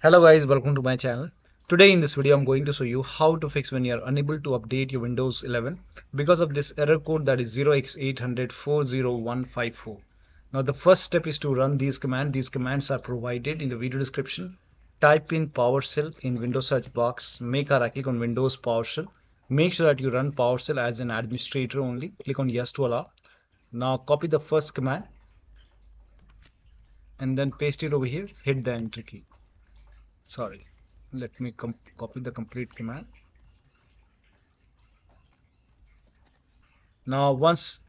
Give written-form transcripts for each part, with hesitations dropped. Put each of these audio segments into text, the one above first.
Hello guys, welcome to my channel. Today in this video I'm going to show you how to fix when you are unable to update your Windows 11 because of this error code that is 0x80040154. Now the first step is to run these commands. These commands are provided in the video description. Type in PowerShell in Windows search box, make a right click on Windows PowerShell. Make sure that you run PowerShell as an administrator only. Click on yes to allow. Now copy the first command and then paste it over here. Hit the enter key. Sorry, let me copy the complete command. Now once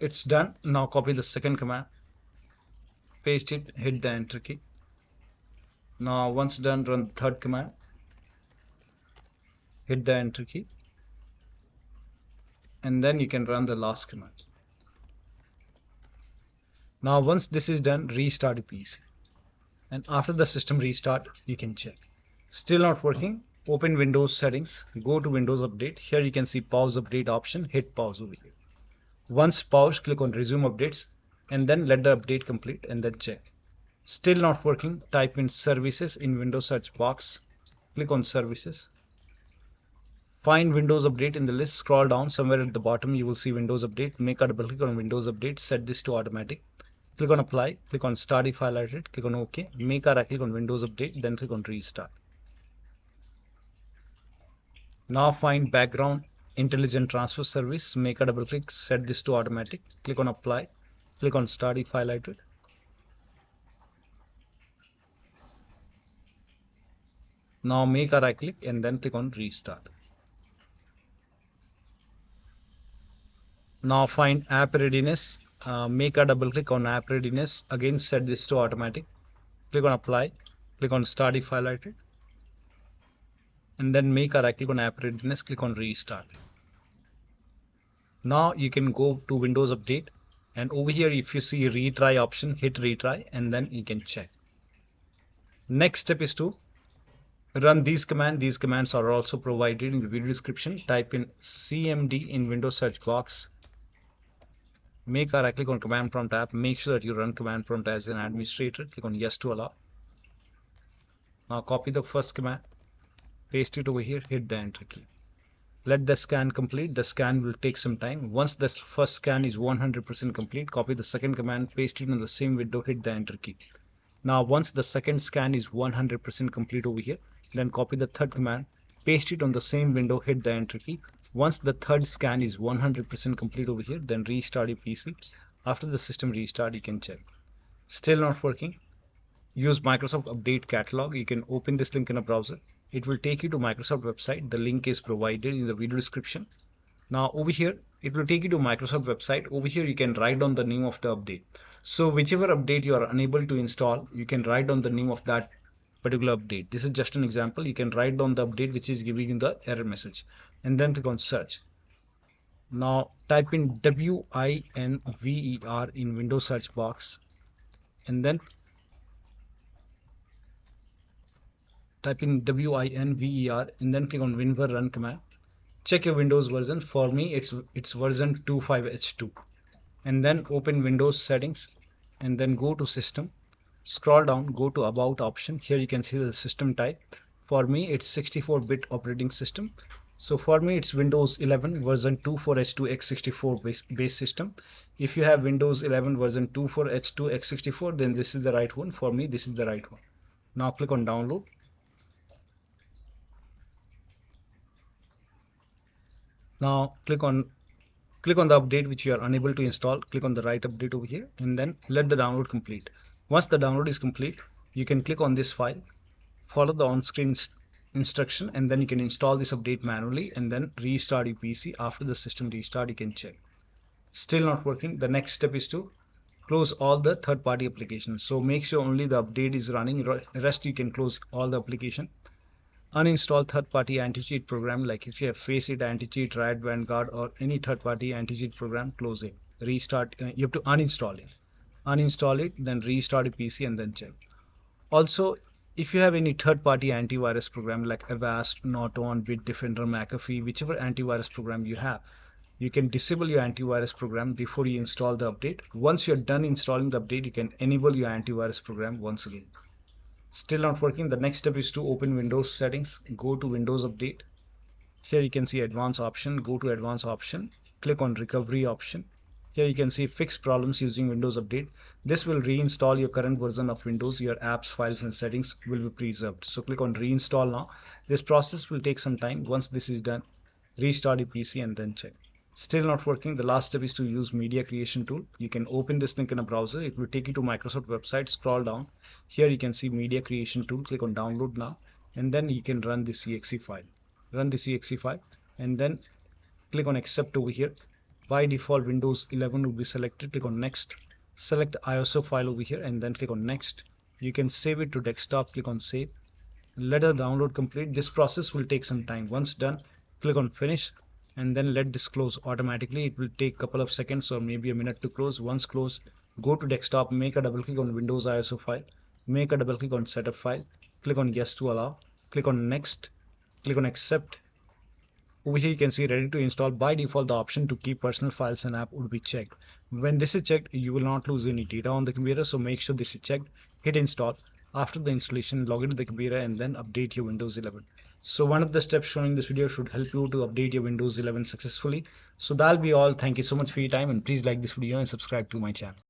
it's done, now copy the second command, paste it, hit the enter key. Now once done, run the third command, hit the enter key, and then you can run the last command. Now once this is done, restart your PC, and after the system restart you can check. Still not working, open Windows settings, go to Windows Update. Here you can see pause update option, hit pause over here. Once paused, click on resume updates and then let the update complete and then check. Still not working, type in services in Windows search box, click on services. Find Windows Update in the list, scroll down, somewhere at the bottom you will see Windows Update. Make a double click on Windows Update, set this to automatic. Click on apply, click on start if highlighted, click on OK. Make a right click on Windows Update, then click on restart. Now find background intelligent transfer service, make a double click, set this to automatic, click on apply, click on start if highlighted. Now make a right click and then click on restart. Now find app readiness, make a double click on app readiness, again set this to automatic, click on apply, click on start if highlighted, and then make a right click on app readiness, click on restart. Now you can go to Windows Update, and over here if you see retry option, hit retry and then you can check. Next step is to run these commands. These commands are also provided in the video description. Type in cmd in Windows search box, make a right click on command prompt app, make sure that you run command prompt as an administrator, click on yes to allow. Now copy the first command, paste it over here, hit the enter key. Let the scan complete. The scan will take some time. Once this first scan is 100% complete, copy the second command, paste it in the same window, hit the enter key. Now once the second scan is 100% complete over here, then copy the third command, paste it on the same window, hit the enter key. Once the third scan is 100% complete over here, then restart your PC. After the system restart, you can check. Still not working, use Microsoft Update Catalog. You can open this link in a browser. It will take you to Microsoft website. The link is provided in the video description. Now over here, it will take you to Microsoft website. Over here, you can write down the name of the update. So whichever update you are unable to install, you can write down the name of that particular update. This is just an example. You can write down the update which is giving you the error message and then click on search. Now type in WINVER in Windows search box and then type in WINVER and then click on WinVer run command. Check your Windows version. For me it's version 25H2, and then open Windows settings and then go to system, scroll down, go to about option. Here you can see the system type. For me it's 64-bit operating system, so for me it's Windows 11 version 24H2 x64 base system. If you have Windows 11 version 24H2 x64, then this is the right one. For me this is the right one. Now click on download. Now click on the update which you are unable to install. Click on the right update over here and then let the download complete. Once the download is complete, you can click on this file, follow the on-screen instruction, and then you can install this update manually and then restart your PC. After the system restart, you can check. Still not working. The next step is to close all the third-party applications. So make sure only the update is running. Rest you can close all the application. Uninstall third-party anti-cheat program, like if you have Faceit, Anti-Cheat, Riot Vanguard, or any third-party anti-cheat program, close it. Restart. You have to uninstall it. Uninstall it, then restart your PC and then check. Also, if you have any third-party antivirus program like Avast, Norton, Bitdefender, McAfee, whichever antivirus program you have, you can disable your antivirus program before you install the update. Once you're done installing the update, you can enable your antivirus program once again. Still not working. The next step is to open Windows settings, go to Windows Update. Here you can see advanced option, go to advanced option, click on recovery option. Here you can see fix problems using Windows Update. This will reinstall your current version of Windows. Your apps, files and settings will be preserved. So click on reinstall now. This process will take some time. Once this is done, restart your PC and then check. Still not working. The last step is to use media creation tool. You can open this link in a browser. It will take you to Microsoft website. Scroll down. Here you can see media creation tool. Click on download now, and then you can run the exe file. Run the exe file and then click on accept over here. By default Windows 11 will be selected. Click on next. Select ISO file over here and then click on next. You can save it to desktop. Click on save. Let the download complete. This process will take some time. Once done, click on finish and then let this close automatically. It will take a couple of seconds or maybe a minute to close. Once closed, go to desktop, make a double click on Windows ISO file, make a double click on setup file, click on yes to allow, click on next, click on accept. Over here you can see ready to install. By default the option to keep personal files and app would be checked. When this is checked, you will not lose any data on the computer, so make sure this is checked. Hit install. After the installation, log into the computer and then update your Windows 11. So one of the steps shown in this video should help you to update your Windows 11 successfully. So that'll be all. Thank you so much for your time, and please like this video and subscribe to my channel.